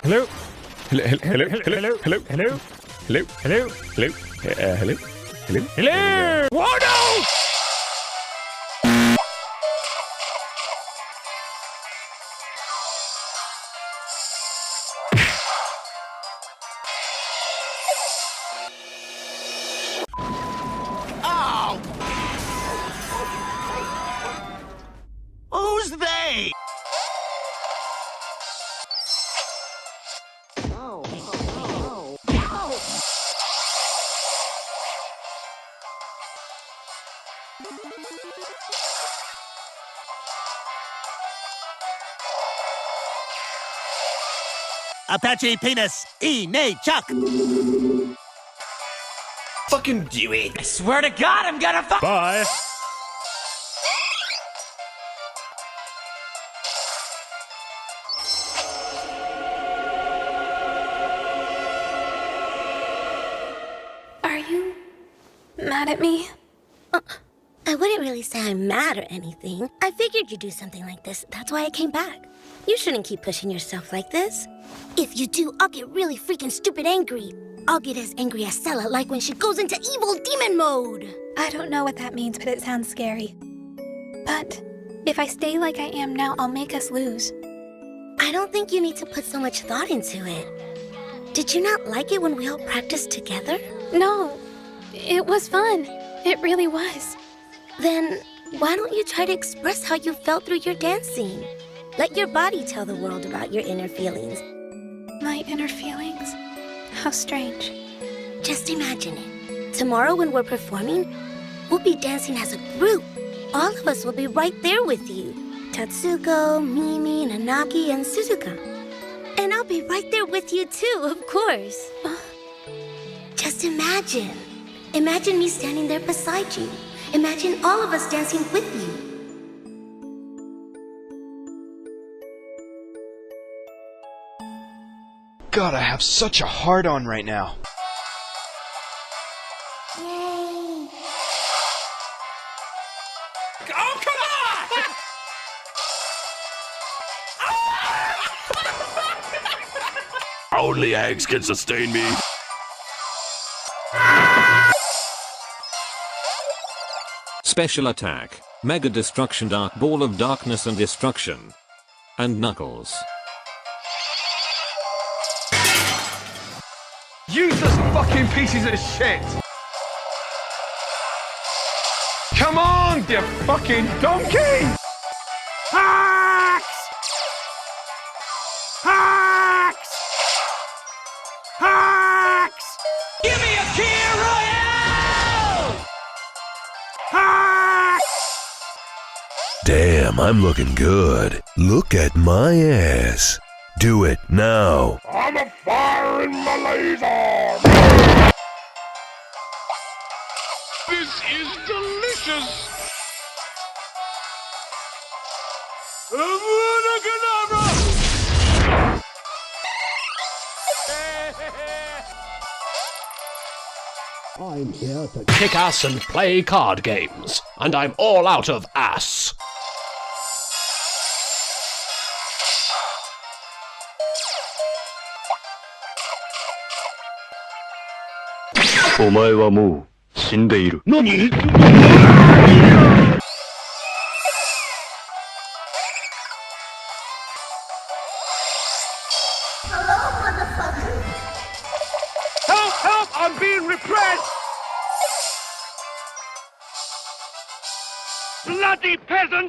Hello? Hello? Hello? Hello? Hello? Hello? Hello? Hello? Hello? Hello? Hello? Hello? Whoa, no! Who's they? Apache penis, nay, chuck. Fucking do it. I swear to God, I'm gonna fuck. Bye. Are you mad at me? I wouldn't really say I'm mad or anything. I figured you'd do something like this. That's why I came back. You shouldn't keep pushing yourself like this. If you do, I'll get really freaking stupid angry. I'll get as angry as Sella, like when she goes into evil demon mode. I don't know what that means, but it sounds scary. But if I stay like I am now, I'll make us lose. I don't think you need to put so much thought into it. Did you not like it when we all practiced together? No, it was fun. It really was. Then why don't you try to express how you felt through your dancing? Let your body tell the world about your inner feelings. My inner feelings? How strange. Just imagine it. Tomorrow when we're performing, we'll be dancing as a group. All of us will be right there with you. Tatsuko, Mimi, Nanaki, and Suzuka. And I'll be right there with you too, of course. Just imagine. Imagine me standing there beside you. Imagine all of us dancing with you. God, I have such a hard-on right now. Yay! Oh, come on! Only eggs can sustain me. Special attack, Mega Destruction, Dark Ball of Darkness and Destruction. And Knuckles. Useless fucking pieces of shit! Come on, you fucking donkey! Hacks! Hacks! Hacks! Give me a key, Royale! Hacks! Damn, I'm looking good. Look at my ass. Do it now. I'm a firing my laser! This is delicious! I'm here to kick ass and play card games, and I'm all out of ass. お前はもう死んでいる。何? Help! Help! I'm being repressed! Bloody peasant!